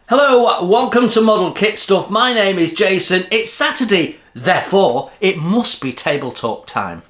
Hello, welcome to Model Kit Stuff. My name is Jason. It's Saturday, therefore it must be table talk time.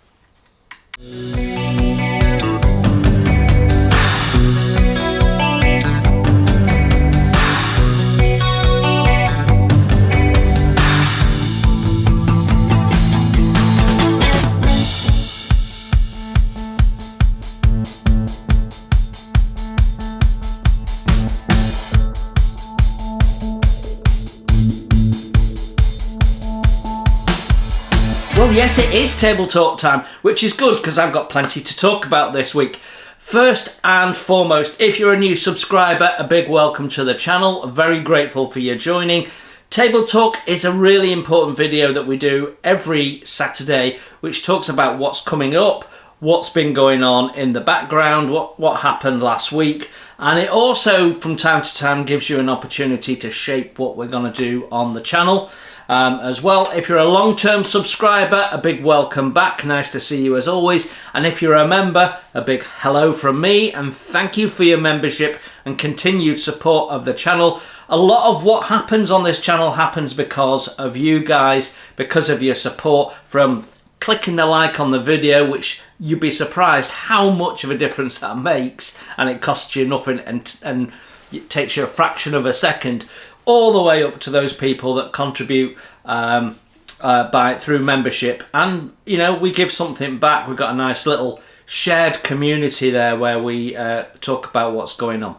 Well, yes, it is table talk time, which is good because I've got plenty to talk about this week. First and foremost, if you're a new subscriber, a big welcome to the channel. Very grateful for your joining. Table Talk is a really important video that we do every Saturday, which talks about what's coming up, what's been going on in the background, what happened last week. And it also, from time to time, gives you an opportunity to shape what we're going to do on the channel. As well, if you're a long-term subscriber, a big welcome back. Nice to see you as always. And if you're a member, a big hello from me and thank you for your membership and continued support of the channel. A lot of what happens on this channel happens because of you guys, because of your support, from clicking the like on the video, which you'd be surprised how much of a difference that makes, and it costs you nothing and it takes you a fraction of a second, all the way up to those people that contribute through membership. And you know, we give something back. We've got a nice little shared community there where we talk about what's going on.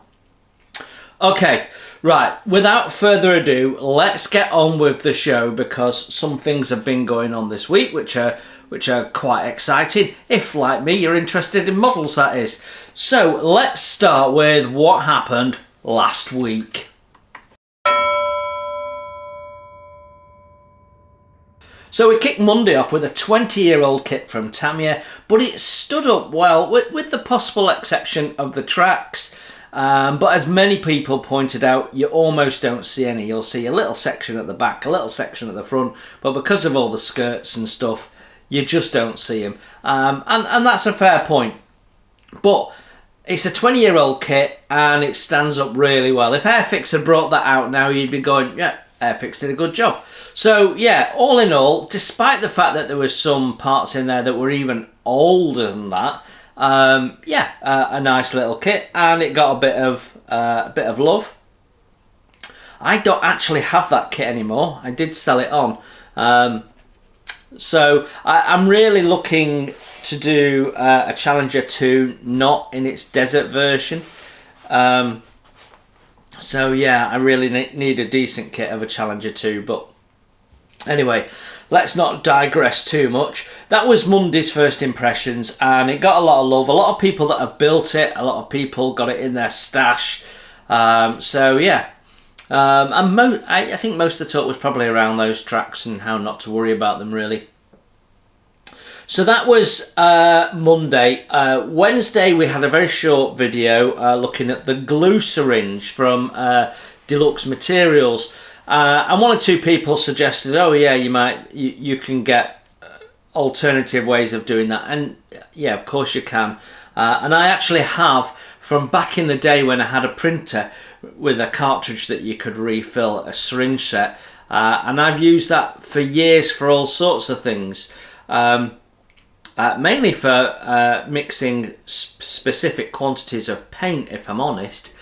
Okay, right, without further ado, let's get on with the show, because some things have been going on this week which are quite exciting, if like me you're interested in models, that is. So let's start with what happened last week. So we kicked Monday off with a 20-year-old kit from Tamiya, but it stood up well, with the possible exception of the tracks. But as many people pointed out, you almost don't see any. You'll see a little section at the back, a little section at the front, but because of all the skirts and stuff, you just don't see them. And that's a fair point. But it's a 20-year-old kit and it stands up really well. If Airfix had brought that out now, you'd be going, yeah, Airfix did a good job. So yeah, all in all, despite the fact that there was some parts in there that were even older than that, a nice little kit, and it got a bit of love. I don't actually have that kit anymore. I did sell it on. So I'm really looking to do a Challenger 2, not in its desert version. So yeah, I really need a decent kit of a Challenger 2, but anyway, let's not digress too much. That was Monday's first impressions, and it got a lot of love. A lot of people that have built it, a lot of people got it in their stash. So yeah, I think most of the talk was probably around those tracks and how not to worry about them really. So that was Monday. Wednesday we had a very short video looking at the glue syringe from Deluxe Materials. And one or two people suggested, oh yeah, you can get alternative ways of doing that. And yeah, of course you can. And I actually have, from back in the day when I had a printer with a cartridge that you could refill, a syringe set. And I've used that for years for all sorts of things. Mainly for mixing specific quantities of paint, if I'm honest.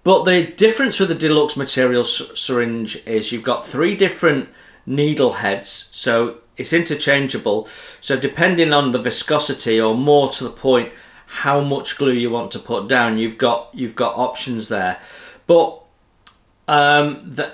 But the difference with the Deluxe Materials syringe is you've got 3 different needle heads, so it's interchangeable. So depending on the viscosity, or more to the point, how much glue you want to put down, you've got options there. But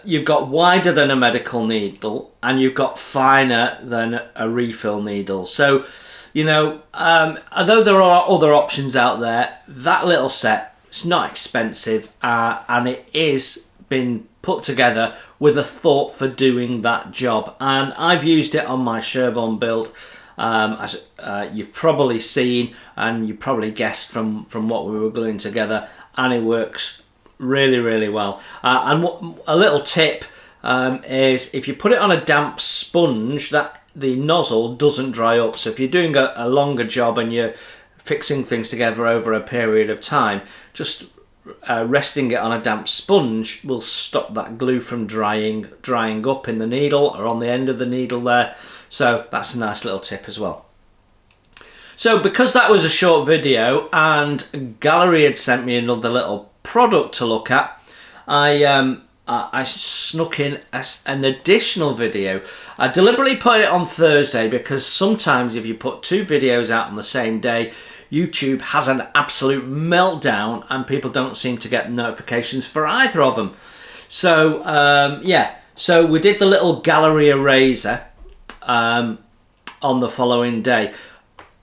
you've got wider than a medical needle, and you've got finer than a refill needle. So, you know, although there are other options out there, that little set, it's not expensive, and it is been put together with a thought for doing that job. And I've used it on my Sherborne build, as you've probably seen, and you probably guessed from what we were gluing together, and it works really, really well. And a little tip is if you put it on a damp sponge, that the nozzle doesn't dry up. So if you're doing a longer job and you're fixing things together over a period of time, just resting it on a damp sponge will stop that glue from drying up in the needle or on the end of the needle there. So that's a nice little tip as well. So because that was a short video and Gaahleri had sent me another little product to look at, I snuck in an additional video. I deliberately put it on Thursday because sometimes if you put 2 videos out on the same day, YouTube has an absolute meltdown and people don't seem to get notifications for either of them. So yeah, so we did the little Gaahleri eraser on the following day.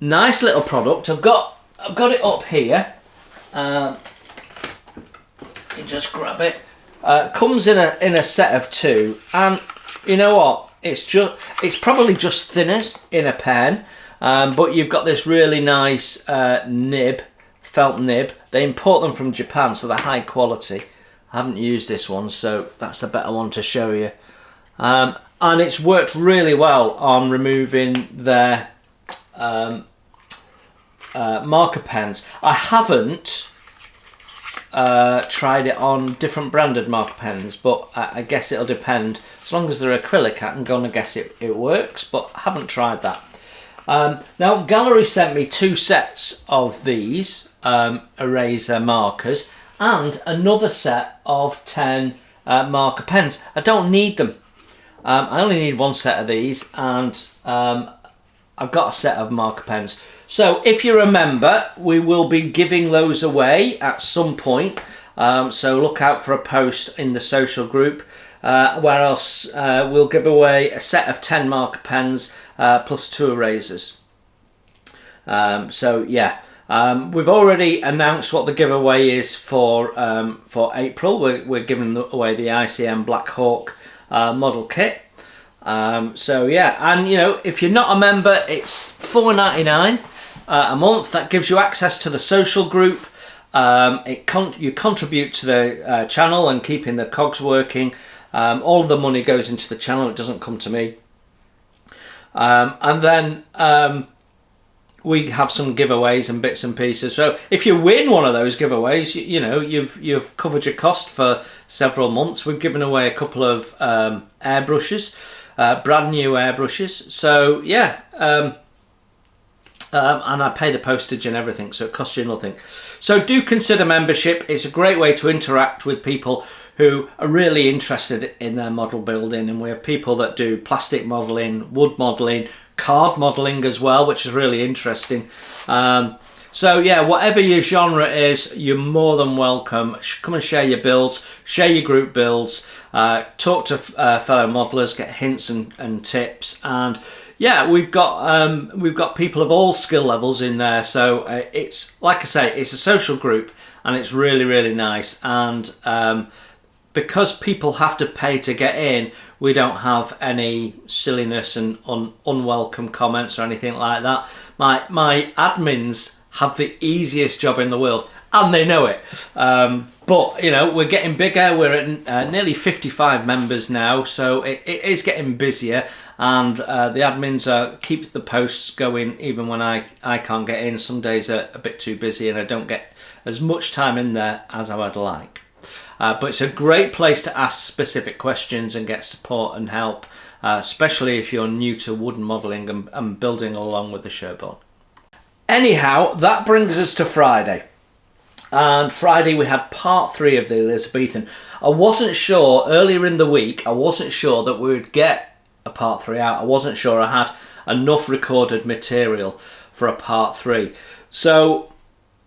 Nice little product. I've got it up here. You just grab it. Comes in a set of 2, and you know what? It's probably just thinners in a pen, but you've got this really nice felt nib. They import them from Japan, so they're high quality. I haven't used this one, so that's a better one to show you. And it's worked really well on removing their marker pens. I haven't tried it on different branded marker pens, but I guess it'll depend. As long as they're acrylic, I'm gonna guess it works, but I haven't tried that. Now Gaahleri sent me 2 sets of these eraser markers and another set of 10 marker pens. I don't need them. I only need 1 set of these, and I've got a set of marker pens. So if you remember, we will be giving those away at some point. So look out for a post in the social group where else we'll give away a set of 10 marker pens plus 2 erasers. So yeah, we've already announced what the giveaway is for April. We're giving away the ICM Black Hawk model kit. So yeah, and you know, if you're not a member, it's $4.99 a month. That gives you access to the social group. You contribute to the channel and keeping the cogs working. All of the money goes into the channel. It doesn't come to me. And then we have some giveaways and bits and pieces. So if you win one of those giveaways, you know you've covered your cost for several months. We've given away a couple of airbrushes, brand new airbrushes. So yeah. And I pay the postage and everything, so it costs you nothing. So do consider membership. It's a great way to interact with people who are really interested in their model building, and we have people that do plastic modelling, wood modelling, card modelling as well, which is really interesting. So yeah, whatever your genre is, you're more than welcome. Come and share your builds, share your group builds, talk to fellow modelers, get hints and tips, and yeah, we've got people of all skill levels in there. So it's, like I say, it's a social group, and it's really, really nice. And because people have to pay to get in, we don't have any silliness and unwelcome comments or anything like that. My admins have the easiest job in the world, and they know it. But you know, we're getting bigger. We're at nearly 55 members now, so it is getting busier. And the admins keeps the posts going even when I can't get in. Some days are a bit too busy and I don't get as much time in there as I would like. But it's a great place to ask specific questions and get support and help, especially if you're new to wooden modelling and building along with the Sherborne. Anyhow, that brings us to Friday. And Friday we had part 3 of the Elizabethan. I wasn't sure, earlier in the week, I wasn't sure that we would get a part 3 out. I wasn't sure I had enough recorded material for a part 3. So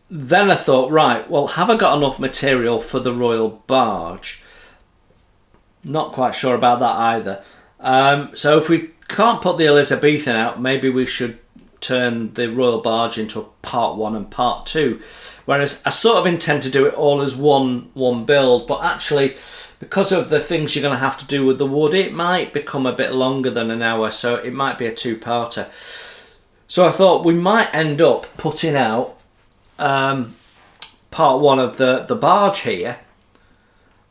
then I thought, right, well, have I got enough material for the Royal Barge? Not quite sure about that either. So if we can't put the Elizabethan out, maybe we should turn the Royal Barge into a part 1 and part 2. Whereas I sort of intend to do it all as one build, but actually, because of the things you're going to have to do with the wood, it might become a bit longer than an hour, so it might be a 2-parter. So I thought we might end up putting out part 1 of the barge here,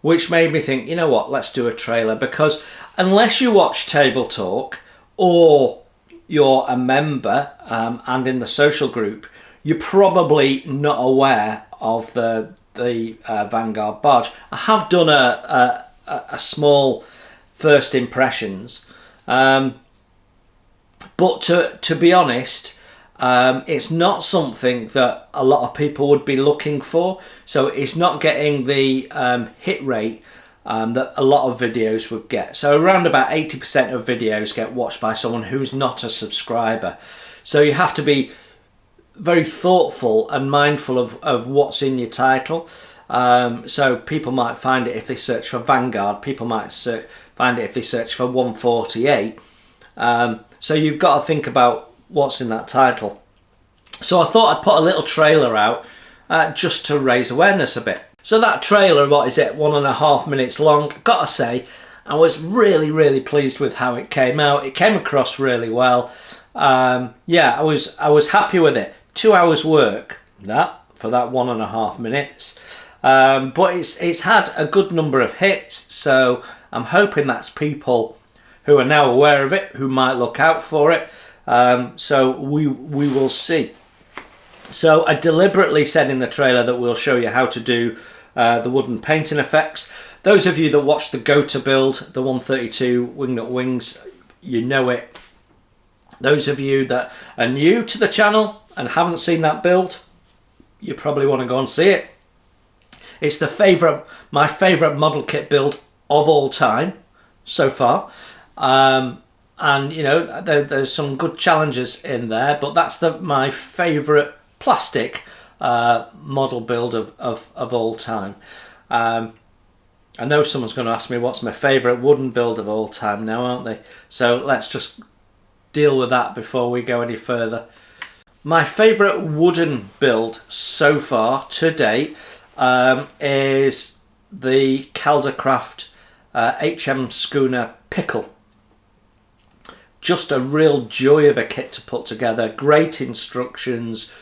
which made me think, you know what, let's do a trailer, because unless you watch Table Talk or you're a member and in the social group, you're probably not aware of the Vanguard barge. I have done a small first impressions, but to be honest, it's not something that a lot of people would be looking for. So it's not getting the hit rate that a lot of videos would get. So around about 80% of videos get watched by someone who's not a subscriber. So you have to be very thoughtful and mindful of what's in your title. So people might find it if they search for Vanguard. People might find it if they search for 148. So you've got to think about what's in that title. So I thought I'd put a little trailer out just to raise awareness a bit. So that trailer, what is it, 1.5 minutes long. Gotta say, I was really pleased with how it came out. It came across really well. Yeah, I was happy with it. 2 hours work for that 1.5 minutes. But it's had a good number of hits, so I'm hoping that's people who are now aware of it, who might look out for it. So we will see. So I deliberately said in the trailer that we'll show you how to do the wooden painting effects. Those of you that watched the Go-To build, the 132 wingnut wings, you know it. Those of you that are new to the channel and haven't seen that build, you probably want to go and see it. It's my favourite model kit build of all time so far. And you know, there's some good challenges in there, but that's my favourite plastic model build of all time. I know someone's going to ask me what's my favourite wooden build of all time now, aren't they? So let's just deal with that before we go any further. My favourite wooden build so far to date is the Caldercraft HM Schooner Pickle. Just a real joy of a kit to put together. Great instructions,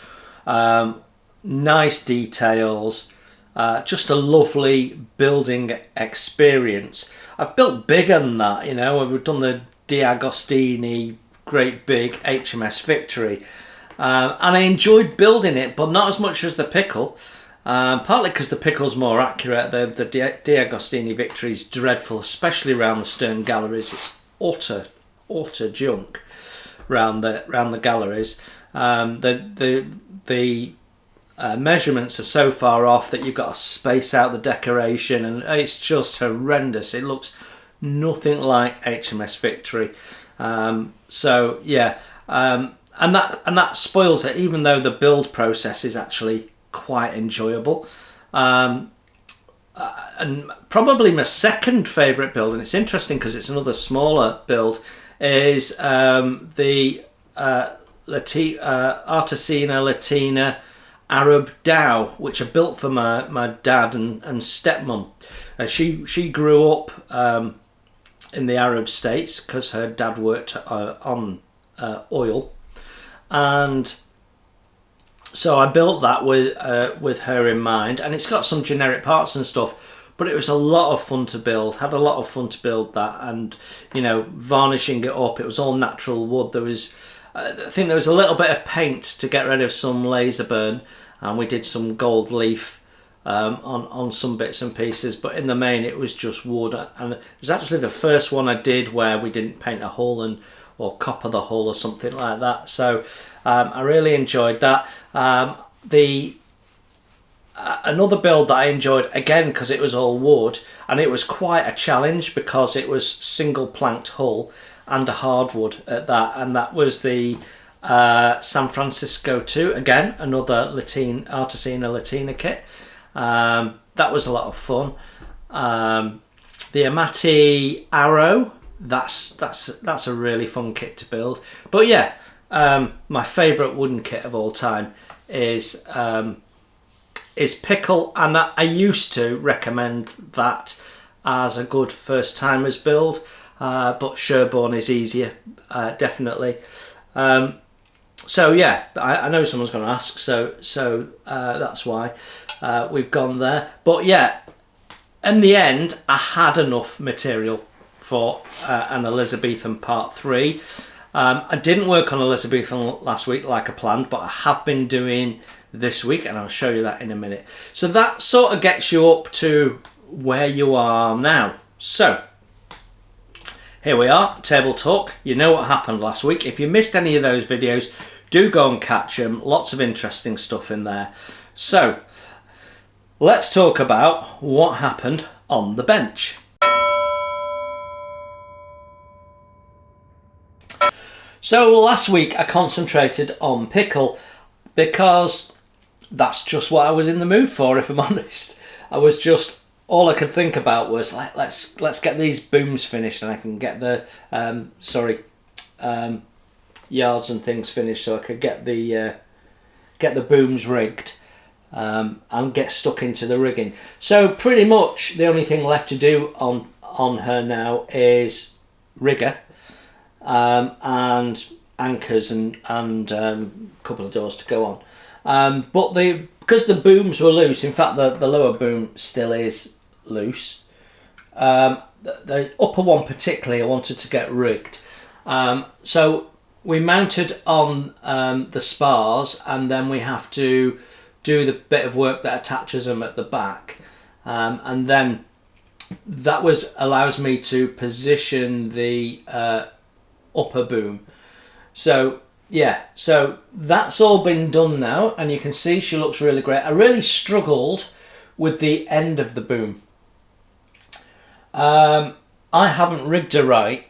nice details, just a lovely building experience. I've built bigger than that, you know. We've done the D'Agostini great big HMS Victory, and I enjoyed building it, but not as much as the Pickle. Partly because the Pickle's more accurate. The D'Agostini Victory is dreadful, especially around the stern galleries. It's utter junk round the galleries. The measurements are so far off that you've got to space out the decoration, and it's just horrendous. It looks nothing like HMS Victory. So yeah, and that spoils it, even though the build process is actually quite enjoyable. And probably my second favourite build, and it's interesting because it's another smaller build, is the Artesina Latina Arab Dhow, which I built for my dad and stepmom. She grew up in the Arab states because her dad worked on oil, and so I built that with her in mind. And it's got some generic parts and stuff, but it was a lot of fun to build. Had a lot of fun to build that, and you know, varnishing it up. It was all natural wood. There was, I think there was a little bit of paint to get rid of some laser burn, and we did some gold leaf on some bits and pieces, but in the main it was just wood. And it was actually the first one I did where we didn't paint a hull or copper the hull or something like that. So I really enjoyed that. Another build that I enjoyed, again because it was all wood, and it was quite a challenge because it was single planked hull and a hardwood at that, and that was the San Francisco 2, again another Artesina Latina kit. That was a lot of fun. The Amati Arrow, that's a really fun kit to build. But yeah, my favourite wooden kit of all time is Pickle, and I used to recommend that as a good first timers build, but Sherborne is easier, definitely. So yeah, I know someone's going to ask, so that's why we've gone there. But yeah, in the end, I had enough material for an Elizabethan Part 3. I didn't work on Elizabethan last week like I planned, but I have been doing this week, and I'll show you that in a minute. So that sort of gets you up to where you are now. So here we are, Table Talk. You know what happened last week. If you missed any of those videos, do go and catch them. Lots of interesting stuff in there. So let's talk about what happened on the bench. So last week I concentrated on pickle because that's just what I was in the mood for, if I'm honest. I was just, all I could think about was like, let's get these booms finished and I can get the yards and things finished so I could get the booms rigged and get stuck into the rigging. So pretty much the only thing left to do on her now is rigger. And anchors and a couple of doors to go on. But because the booms were loose, in fact the lower boom still is loose. The upper one particularly I wanted to get rigged. So we mounted on the spars, and then we have to do the bit of work that attaches them at the back. And then that allows me to position the upper boom. So yeah, so that's all been done now, and you can see she looks really great. I really struggled with the end of the boom. I haven't rigged her right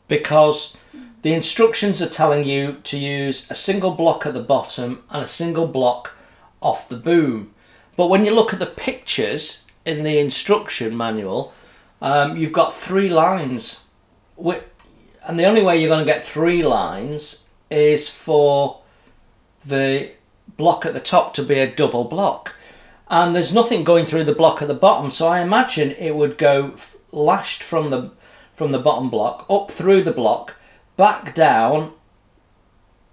because the instructions are telling you to use a single block at the bottom and a single block off the boom. But when you look at the pictures in the instruction manual, you've got 3 lines. And the only way you're going to get 3 lines is for the block at the top to be a double block. And there's nothing going through the block at the bottom, so I imagine it would go lashed from the bottom block, up through the block, back down,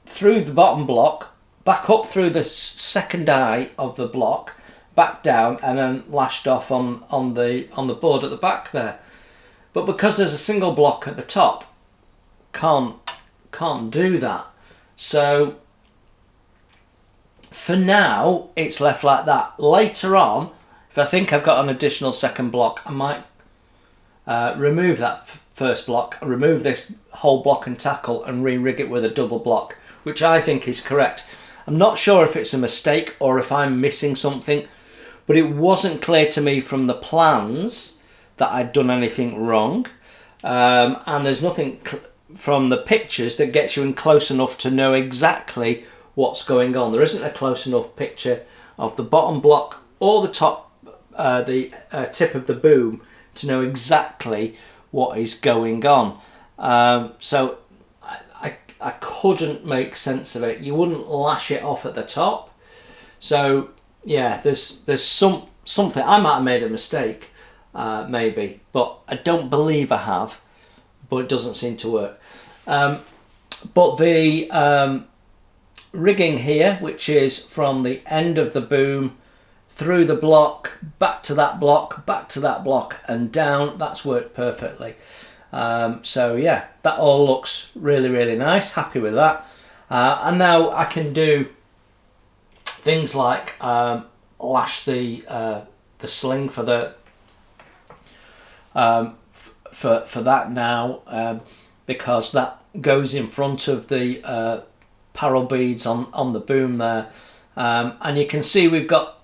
through the bottom block, back up through the second eye of the block, back down, and then lashed off on the board at the back there. But because there's a single block at the top, can't do that. So for now it's left like that. Later on, if I think I've got an additional second block, I might remove that first block, remove this whole block and tackle, and re-rig it with a double block, which I think is correct. I'm not sure if it's a mistake or if I'm missing something, but it wasn't clear to me from the plans that I'd done anything wrong, and there's nothing from the pictures that gets you in close enough to know exactly what's going on. There isn't a close enough picture of the bottom block or the top, the tip of the boom to know exactly what is going on. So I couldn't make sense of it. You wouldn't lash it off at the top. So yeah, there's something. I might have made a mistake, maybe, but I don't believe I have. But it doesn't seem to work. But the rigging here, which is from the end of the boom through the block, back to that block, back to that block, and down, that's worked perfectly. So yeah, that all looks really, really nice. Happy with that. And now I can do things like lash the sling for the for that now, because that goes in front of the parrel beads on the boom there, and you can see we've got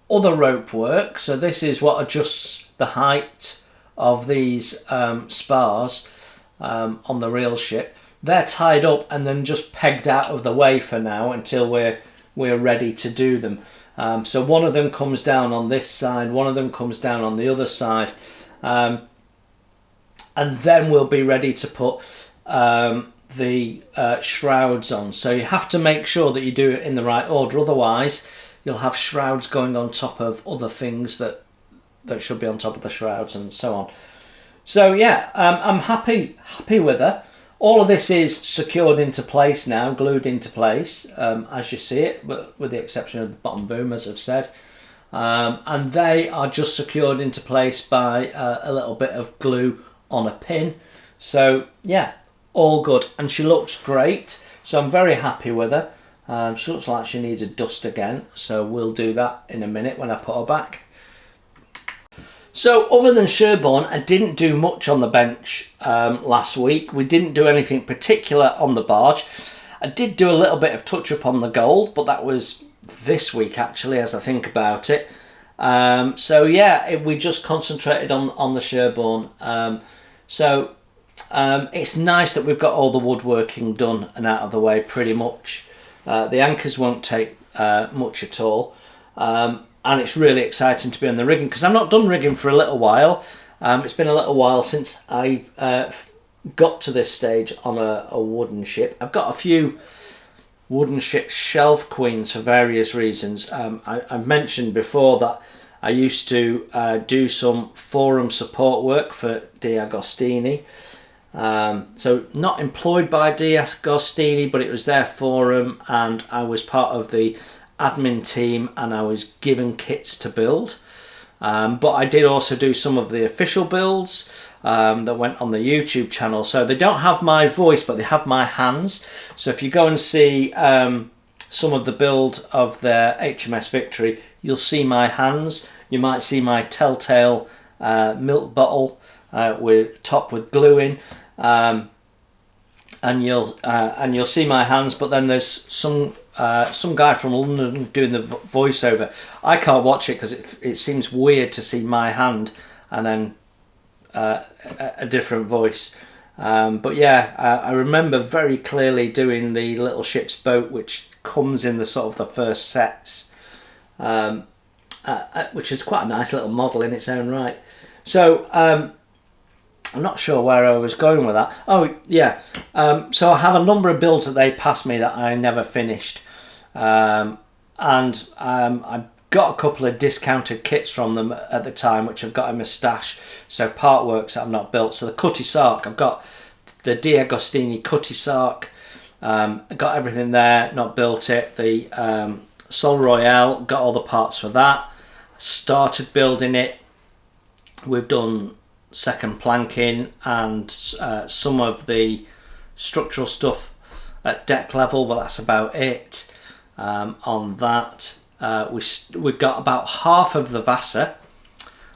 other rope work. So this is what adjusts the height of these spars on the reel ship. They're tied up and then just pegged out of the way for now until we're ready to do them. So one of them comes down on this side, one of them comes down on the other side. And then we'll be ready to put the shrouds on. So you have to make sure that you do it in the right order, otherwise you'll have shrouds going on top of other things that should be on top of the shrouds and so on. So yeah, I'm happy with her. All of this is secured into place now, glued into place, as you see it, but with the exception of the bottom boom, as I've said. And they are just secured into place by a little bit of glue on a pin. So yeah, all good, and she looks great, so I'm very happy with her. She looks like she needs a dust again, so we'll do that in a minute when I put her back. So other than Sherborne, I didn't do much on the bench last week. We didn't do anything particular on the barge. I did do a little bit of touch up on the gold, but that was this week actually, as I think about it. So yeah, we just concentrated on the Sherborne. It's nice that we've got all the woodworking done and out of the way pretty much. The anchors won't take much at all. And it's really exciting to be on the rigging, because I've not done rigging for a little while. It's been a little while since I've got to this stage on a wooden ship. I've got a few wooden ship shelf queens for various reasons. I've mentioned before that I used to do some forum support work for Gaahleri. So not employed by Gaahleri, but it was their forum, and I was part of the admin team, and I was given kits to build. But I did also do some of the official builds that went on the YouTube channel. So they don't have my voice, but they have my hands. So if you go and see some of the build of their HMS Victory, you'll see my hands. You might see my telltale milk bottle topped with glue in, and you'll see my hands. But then there's some guy from London doing the voiceover. I can't watch it because it seems weird to see my hand and then a different voice. But yeah, I remember very clearly doing the little ship's boat, which comes in the sort of the first sets, which is quite a nice little model in its own right. So I'm not sure where I was going with that. Oh yeah, so I have a number of builds that they passed me that I never finished. And I got a couple of discounted kits from them at the time, which I've got in my stash. So part works that I've not built. So the Cutty Sark, I've got the Gaahleri Cutty Sark. I got everything there, not built it. The Sol Royale, got all the parts for that. Started building it. We've done second planking and some of the structural stuff at deck level, but that's about it. On that, we got about half of the Vassar.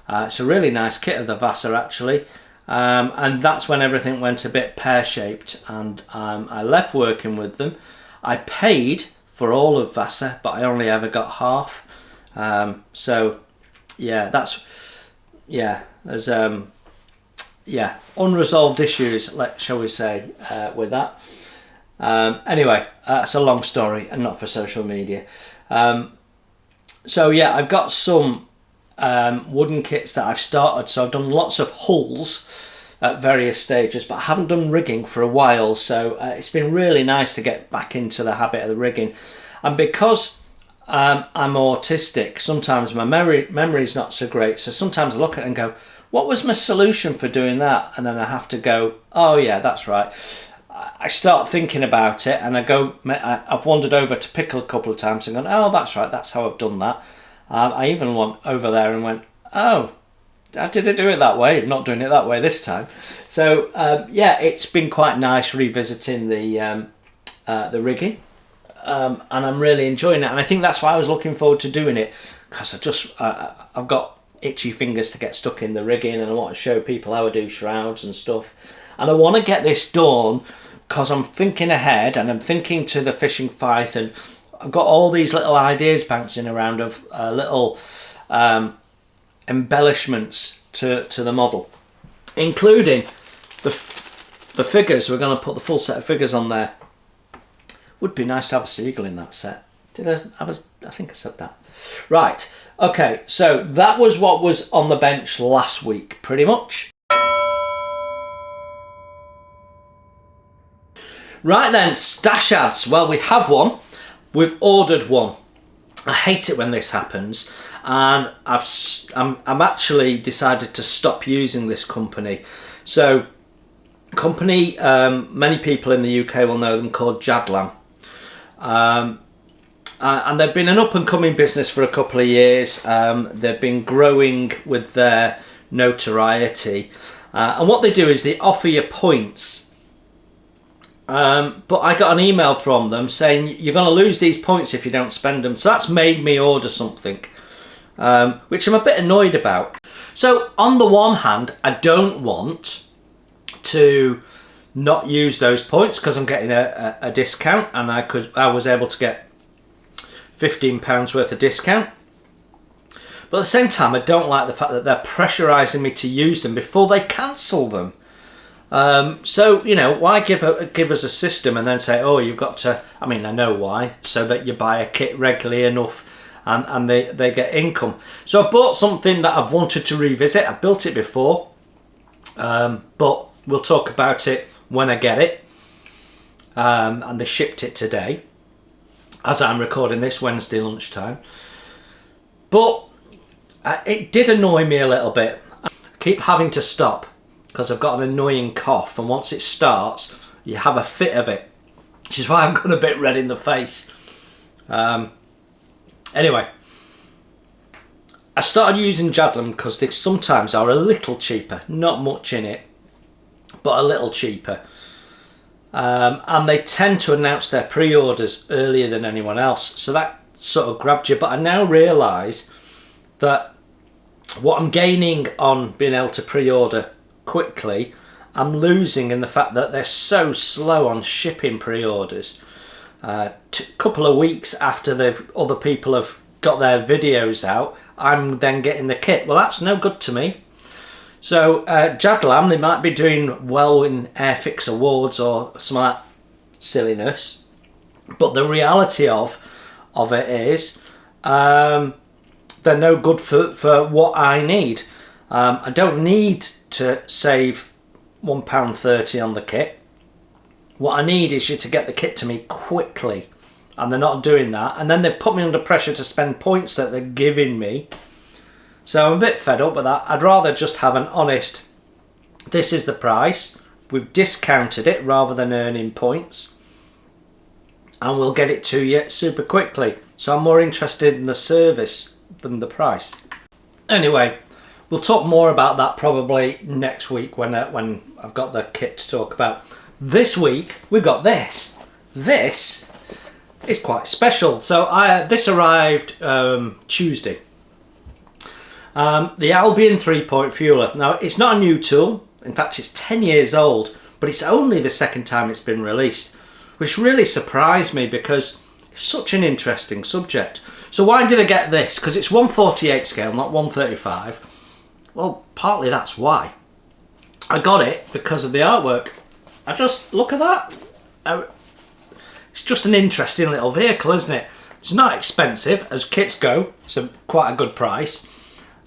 It's a really nice kit of the Vassar actually, and that's when everything went a bit pear-shaped, and I left working with them. I paid for all of Vassar, but I only ever got half. So yeah, there's unresolved issues, shall we say, with that. Anyway, it's a long story and not for social media. So yeah, I've got some wooden kits that I've started. So I've done lots of hulls at various stages, but I haven't done rigging for a while. So it's been really nice to get back into the habit of the rigging. And because I'm autistic, sometimes my memory's not so great. So sometimes I look at it and go, what was my solution for doing that? And then I have to go, oh yeah, that's right. I start thinking about it, and I've wandered over to Pickle a couple of times and gone, oh, that's right, that's how I've done that. I even went over there and went, oh, did I do it that way? Not doing it that way this time. So yeah, it's been quite nice revisiting the rigging, and I'm really enjoying it. And I think that's why I was looking forward to doing it, because I've got itchy fingers to get stuck in the rigging, and I want to show people how I do shrouds and stuff. And I want to get this done because I'm thinking ahead, and I'm thinking to the fishing fight, and I've got all these little ideas bouncing around of little embellishments to the model, including the figures. We're going to put the full set of figures on there. Would be nice to have a seagull in that set. I think I said that. Right, okay, so that was what was on the bench last week, pretty much. Right then, stash ads. Well, we have one. We've ordered one. I hate it when this happens, and I'm actually decided to stop using this company. So, company, many people in the UK will know them, called Jadlam. And they've been an up-and-coming business for a couple of years. They've been growing with their notoriety. And what they do is they offer you points But I got an email from them saying you're going to lose these points if you don't spend them. So that's made me order something, which I'm a bit annoyed about. So on the one hand, I don't want to not use those points because I'm getting a discount, and I was able to get £15 worth of discount. But at the same time, I don't like the fact that they're pressurising me to use them before they cancel them. So, you know, why give us a system and then say, oh, you've got to, I mean, I know why, so that you buy a kit regularly enough and they get income. So I bought something that I've wanted to revisit. I've built it before, but we'll talk about it when I get it. And they shipped it today, as I'm recording this, Wednesday lunchtime. But it did annoy me a little bit. I keep having to stop because I've got an annoying cough, and once it starts, you have a fit of it, which is why I'm going a bit red in the face. Anyway, I started using Jadlam because they sometimes are a little cheaper, not much in it, but a little cheaper. And they tend to announce their pre-orders earlier than anyone else, so that sort of grabbed you. But I now realise that what I'm gaining on being able to pre-order quickly, I'm losing in the fact that they're so slow on shipping pre-orders. A couple of weeks after other people have got their videos out, I'm then getting the kit. Well, that's no good to me. So Jadlam, they might be doing well in Airfix Awards or some of that silliness, but the reality of it is they're no good for what I need. I don't need to save £1.30 on the kit. What I need is you to get the kit to me quickly, and they're not doing that. And then they've put me under pressure to spend points that they're giving me. So I'm a bit fed up with that. I'd rather just have an honest, this is the price, we've discounted it rather than earning points, and we'll get it to you super quickly. So I'm more interested in the service than the price. Anyway, we'll talk more about that probably next week when I've got the kit to talk about. This week we've got this. This is quite special. So this arrived Tuesday. The Albion 3-point fueler. Now, it's not a new tool. In fact, it's 10 years old, but it's only the second time it's been released, which really surprised me because it's such an interesting subject. So why did I get this? Because it's 1/48 scale, not 1/35. Well, partly that's why. I got it because of the artwork. I just, look at that. It's just an interesting little vehicle, isn't it? It's not expensive as kits go, so quite a good price.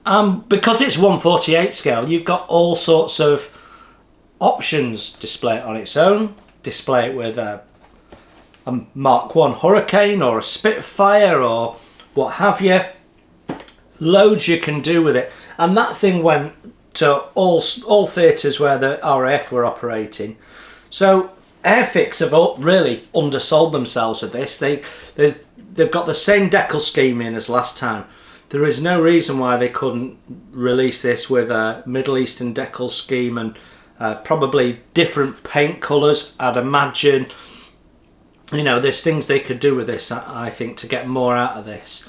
Because it's 1/48 scale, you've got all sorts of options. Display it on its own, display it with a Mark 1 Hurricane or a Spitfire or what have you. Loads you can do with it. And that thing went to all theatres where the RAF were operating. So Airfix have really undersold themselves with this. They've got the same decal scheme in as last time. There is no reason why they couldn't release this with a Middle Eastern decal scheme and probably different paint colours, I'd imagine. You know, there's things they could do with this, I think, to get more out of this.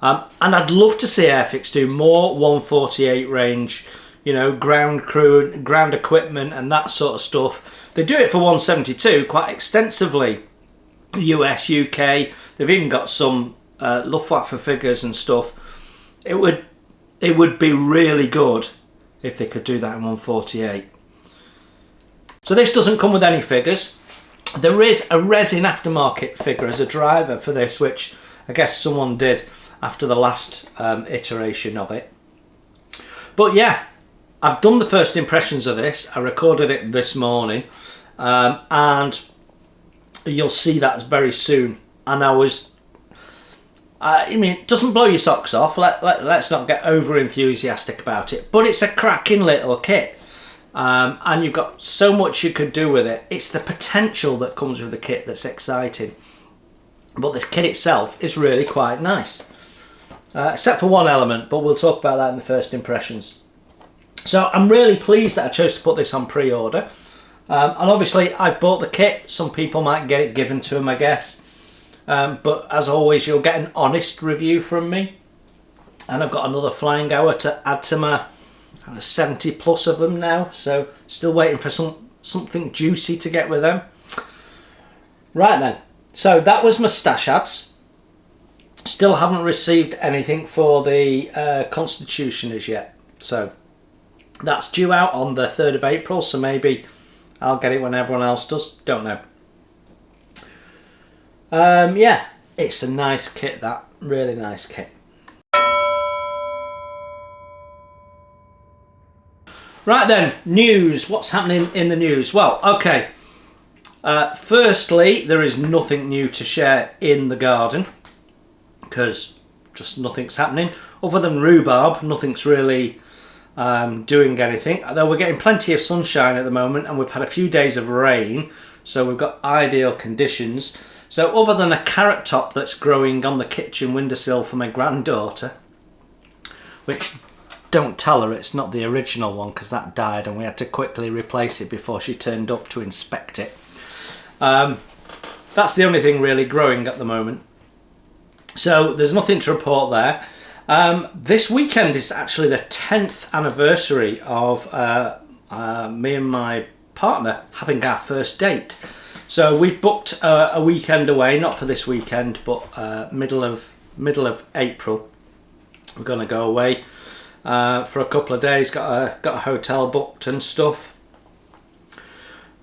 And I'd love to see Airfix do more 1/48 range, you know, ground crew, ground equipment and that sort of stuff. They do it for 172 quite extensively. US, UK, they've even got some Luftwaffe figures and stuff. It would be really good if they could do that in 1/48. So this doesn't come with any figures. There is a resin aftermarket figure as a driver for this, which I guess someone did after the last iteration of it. But yeah, I've done the first impressions of this. I recorded it this morning, and you'll see that very soon. And I mean, it doesn't blow your socks off. Let's not get over enthusiastic about it. But it's a cracking little kit. And you've got so much you could do with it. It's the potential that comes with the kit that's exciting. But the kit itself is really quite nice. Except for one element, but we'll talk about that in the first impressions. So I'm really pleased that I chose to put this on pre-order. And obviously I've bought the kit. Some people might get it given to them, I guess. But as always, you'll get an honest review from me. And I've got another flying hour to add to my 70 plus of them now. So still waiting for something juicy to get with them. Right then. So that was my stash ads. Still haven't received anything for the Constitution as yet. So that's due out on the 3rd of April. So maybe I'll get it when everyone else does. Don't know. Yeah, it's a nice kit, that. Really nice kit. Right then, news. What's happening in the news? Well, okay. Firstly, there is nothing new to share in the garden because just nothing's happening. Other than rhubarb, nothing's really doing anything. Though we're getting plenty of sunshine at the moment and we've had a few days of rain, so we've got ideal conditions. So other than a carrot top that's growing on the kitchen windowsill for my granddaughter, which, don't tell her it's not the original one because that died and we had to quickly replace it before she turned up to inspect it. That's the only thing really growing at the moment. So there's nothing to report there. This weekend is actually the 10th anniversary of me and my partner having our first date. So we've booked a weekend away, not for this weekend, but middle of April. We're going to go away for a couple of days. Got a hotel booked and stuff.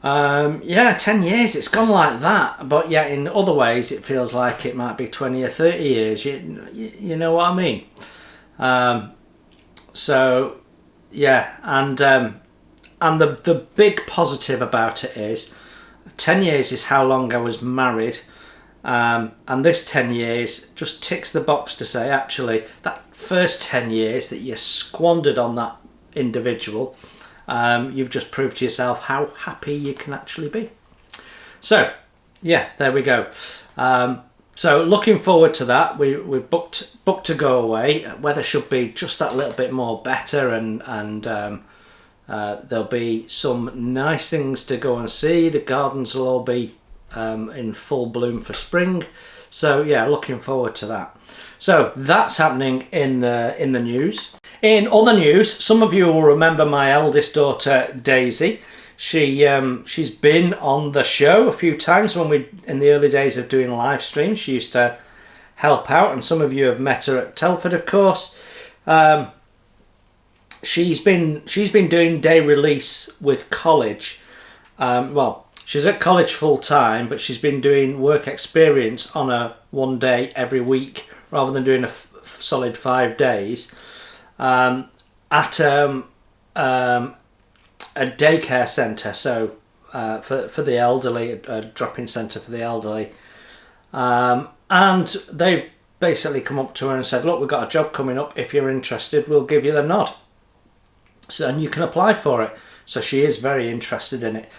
Yeah, 10 years. It's gone like that. But yeah, in other ways, it feels like it might be 20 or 30 years. You know what I mean? So yeah, and the big positive about it is 10 years is how long I was married, and this 10 years just ticks the box to say actually that first 10 years that you squandered on that individual, you've just proved to yourself how happy you can actually be. So yeah, there we go. So looking forward to that. We booked to go away. Weather should be just that little bit more better, and there'll be some nice things to go and see. The gardens will all be in full bloom for spring. So yeah, looking forward to that. So that's happening in the news. In other news, some of you will remember my eldest daughter Daisy. She's been on the show a few times when in the early days of doing live streams. She used to help out, and some of you have met her at Telford, of course. She's been doing day release with college. Well, she's at college full time, but she's been doing work experience on a one day every week rather than doing a solid 5 days at a daycare centre. So for the elderly, a drop-in centre for the elderly, and they've basically come up to her and said, "Look, we've got a job coming up. If you're interested, we'll give you the nod." So, and you can apply for it. So she is very interested in it,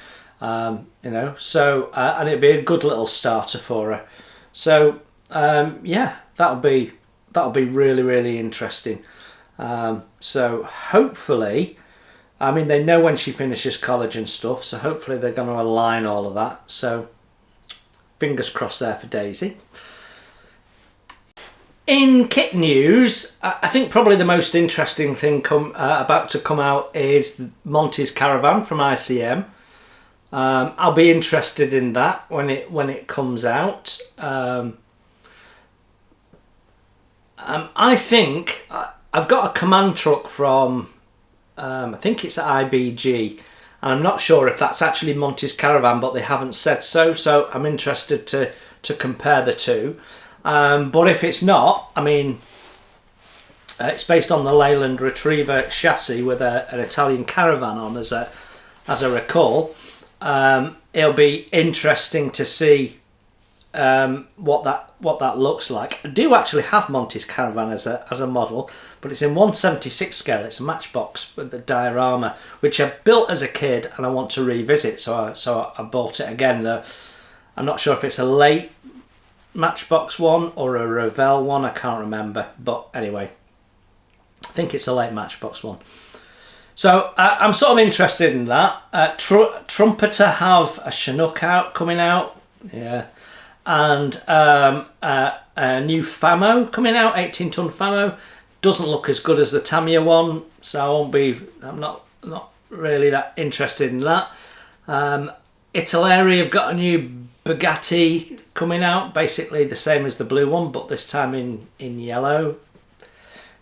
you know. So and it'd be a good little starter for her. So yeah, that'll be really, really interesting. So hopefully, I mean, they know when she finishes college and stuff. So hopefully they're going to align all of that. So fingers crossed there for Daisy. In kit news, I think probably the most interesting thing about to come out is Monty's Caravan from ICM. I'll be interested in that when it comes out. I think I've got a command truck from I think it's IBG, and I'm not sure if that's actually Monty's Caravan, but they haven't said so. So I'm interested to compare the two. But if it's not, I mean, it's based on the Leyland Retriever chassis with an Italian Caravan on, as I recall. It'll be interesting to see what that looks like. I do actually have Monty's Caravan as a model, but it's in 1/76 scale. It's a Matchbox with the diorama, which I built as a kid and I want to revisit. So I bought it again. I'm not sure if it's a late Matchbox one or a Revell one, I can't remember, but anyway, I think it's a late Matchbox one. So I'm sort of interested in that. Trumpeter have a Chinook coming out, yeah, and a new Famo coming out, 18-ton Famo. Doesn't look as good as the Tamiya one, so I'm not really that interested in that. Gaahleri have got a new Bugatti coming out, basically the same as the blue one, but this time in yellow.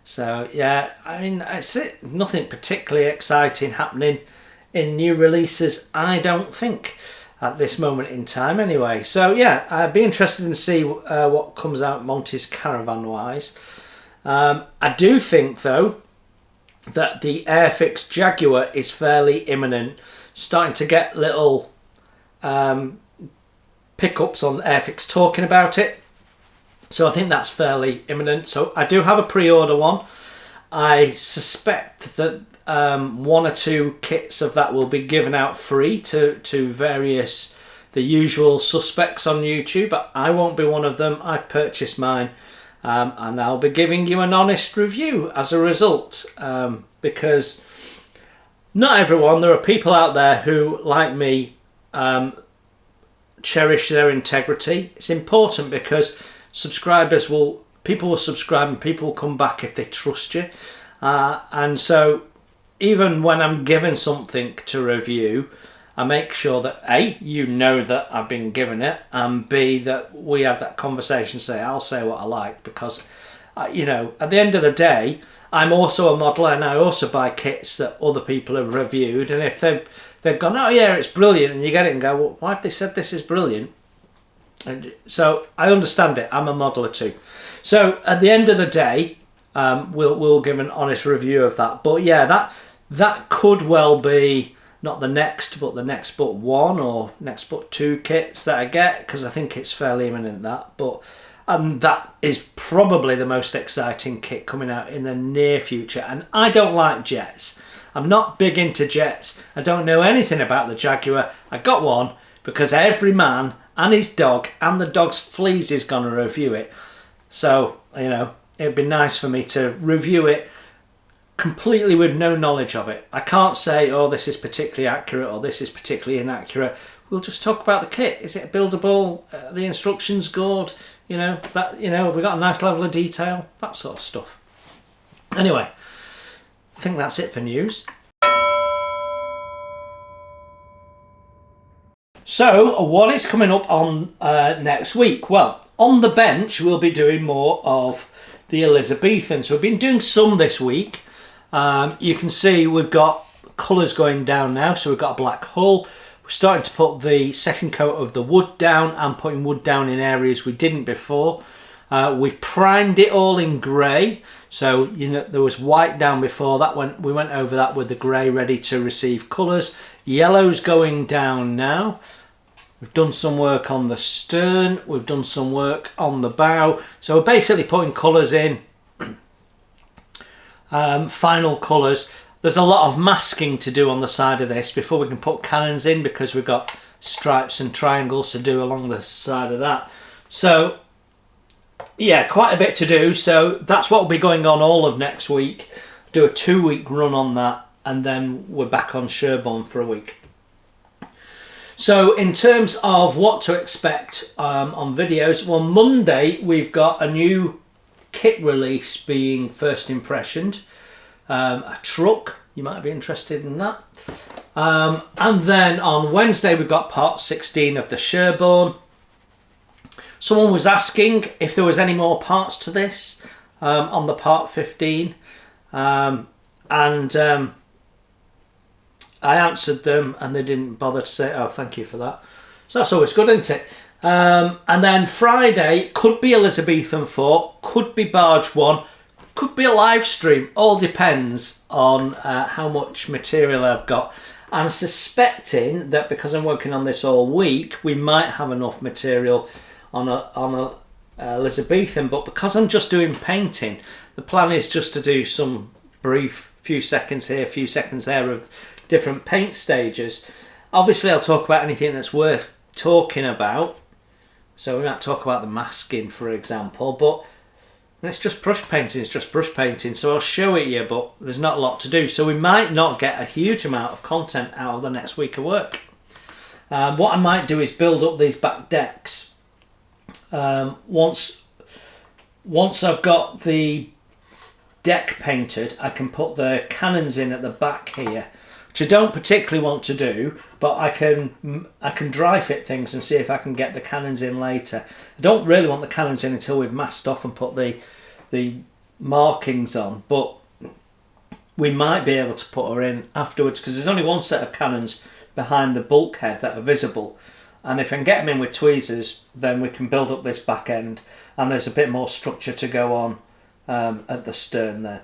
So yeah, I mean, it's nothing particularly exciting happening in new releases, I don't think, at this moment in time anyway. So yeah, I'd be interested to see what comes out Monty's Caravan wise. I do think though that the Airfix Jaguar is fairly imminent, starting to get little pickups on Airfix talking about it. So I think that's fairly imminent. So I do have a pre-order one. I suspect that one or two kits of that will be given out free to the usual suspects on YouTube, but I won't be one of them. I've purchased mine, and I'll be giving you an honest review as a result, because not everyone, there are people out there who, like me, cherish their integrity. It's important because people will subscribe and people will come back if they trust you. And so even when I'm given something to review, I make sure that A, you know that I've been given it, and B, that we have that conversation, I'll say what I like, because you know, at the end of the day, I'm also a modeler and I also buy kits that other people have reviewed, and if they've gone, oh yeah, it's brilliant, and you get it and go, well, why have they said this is brilliant? And so I understand it. I'm a modeler too. So at the end of the day, we'll give an honest review of that. But yeah, that could well be not the next but one or next but two kits that I get, because I think it's fairly imminent that. But that is probably the most exciting kit coming out in the near future. And I don't like jets. I'm not big into jets. I don't know anything about the Jaguar. I got one because every man and his dog and the dog's fleas is going to review it. So, you know, it'd be nice for me to review it completely with no knowledge of it. I can't say, oh, this is particularly accurate or this is particularly inaccurate. We'll just talk about the kit. Is it buildable? The instructions good? You know, have we got a nice level of detail? That sort of stuff. Anyway, I think that's it for news. So, what is coming up on next week? Well, on the bench, we'll be doing more of the Elizabethan. So, we've been doing some this week. You can see we've got colours going down now. So, we've got a black hull. We're starting to put the second coat of the wood down and putting wood down in areas we didn't before. We've primed it all in grey. So, you know, there was white down before. We went over that with the grey ready to receive colours. Yellow's going down now. We've done some work on the stern, we've done some work on the bow. So we're basically putting colours in, final colours. There's a lot of masking to do on the side of this before we can put cannons in, because we've got stripes and triangles to do along the side of that. So yeah, quite a bit to do. So that's what will be going on all of next week. Do a 2-week run on that, and then we're back on Sherborne for a week. So in terms of what to expect on videos, well, Monday we've got a new kit release being first impressioned. A truck, you might be interested in that. And then on Wednesday we've got part 16 of the Sherborne. Someone was asking if there was any more parts to this on the part 15. I answered them and they didn't bother to say, oh, thank you for that. So that's always good, isn't it? And then Friday could be Elizabethan 4, could be Barge 1, could be a live stream. All depends on how much material I've got. I'm suspecting that because I'm working on this all week, we might have enough material on a Elizabethan, but because I'm just doing painting, the plan is just to do some brief few seconds here, few seconds there of different paint stages. Obviously I'll talk about anything that's worth talking about, so we might talk about the masking, for example, but And it's just brush painting, so I'll show it you, but there's not a lot to do. So we might not get a huge amount of content out of the next week of work. What I might do is build up these back decks. Once I've got the deck painted, I can put the cannons in at the back here, which I don't particularly want to do, but I can dry fit things and see if I can get the cannons in later. I don't really want the cannons in until we've masked off and put the markings on, but we might be able to put her in afterwards, because there's only one set of cannons behind the bulkhead that are visible, and if I can get them in with tweezers, then we can build up this back end, and there's a bit more structure to go on at the stern there.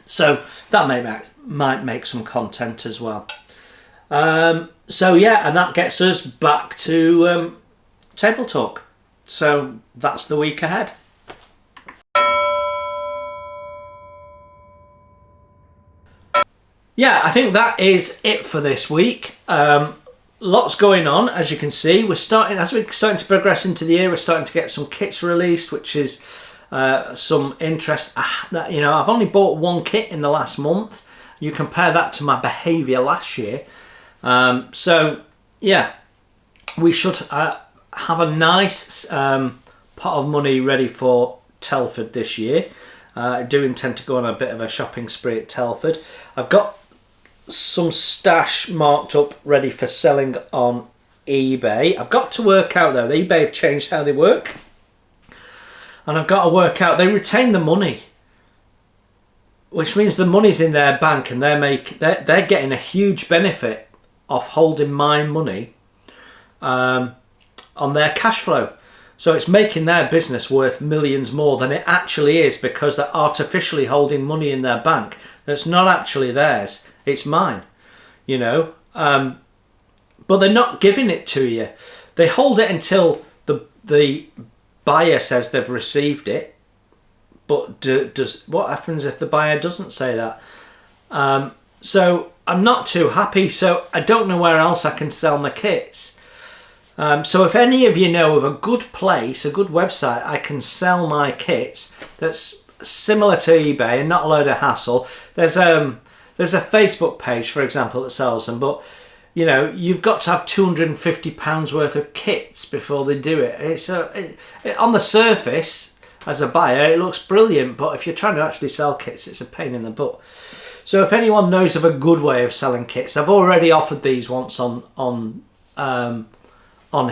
So that might make some content as well. So yeah, and that gets us back to table talk. So that's the week ahead. Yeah, I think that is it for this week. Lots going on, as you can see. As we're starting to progress into the year, we're starting to get some kits released, which is some interest. You know, I've only bought one kit in the last month. You compare that to my behaviour last year. So yeah, we should have a nice pot of money ready for Telford this year. I do intend to go on a bit of a shopping spree at Telford. I've got some stash marked up ready for selling on eBay. I've got to work out though, eBay have changed how they work, and I've got to work out they retain the money, which means the money's in their bank, and they're getting a huge benefit off holding my money on their cash flow. So it's making their business worth millions more than it actually is, because they're artificially holding money in their bank that's not actually theirs. It's mine, you know. But they're not giving it to you. They hold it until the buyer says they've received it. But what happens if the buyer doesn't say that? So I'm not too happy. So I don't know where else I can sell my kits. So if any of you know of a good place, a good website I can sell my kits that's similar to eBay and not a load of hassle, there's a Facebook page, for example, that sells them, but you know, you've got to have £250 worth of kits before they do it. It's on the surface, as a buyer, it looks brilliant, but if you're trying to actually sell kits, it's a pain in the butt. So if anyone knows of a good way of selling kits, I've already offered these once on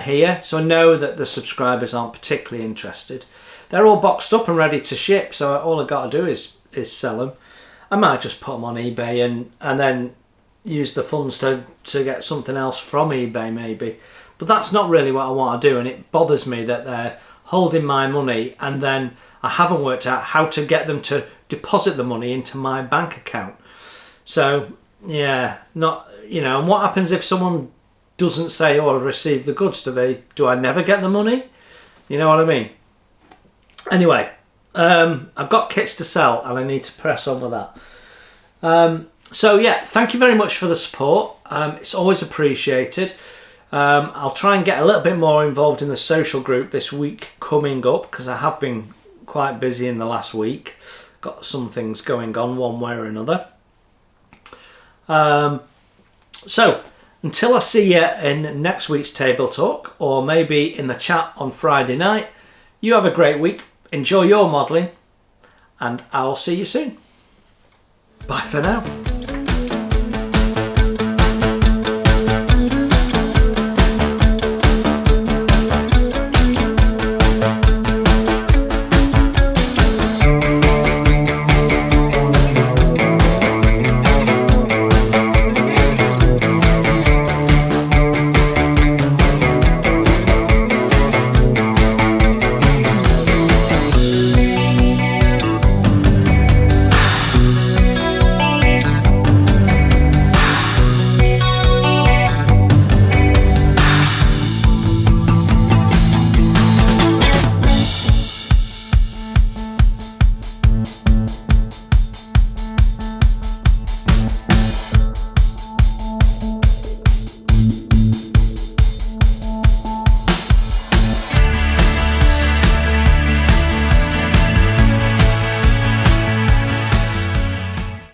here, so I know that the subscribers aren't particularly interested. They're all boxed up and ready to ship, so all I've got to do is sell them. I might just put them on eBay and then use the funds to get something else from eBay maybe. But that's not really what I want to do, and it bothers me that they're holding my money and then I haven't worked out how to get them to deposit the money into my bank account. So yeah, not, you know, and what happens if someone doesn't say, oh, I've received the goods? Do I never get the money? You know what I mean? Anyway, I've got kits to sell and I need to press on with that. So yeah, thank you very much for the support. It's always appreciated. I'll try and get a little bit more involved in the social group this week coming up, because I have been quite busy in the last week. Got some things going on one way or another. So until I see you in next week's Table Talk, or maybe in the chat on Friday night, you have a great week. Enjoy your modelling, and I'll see you soon. Bye for now.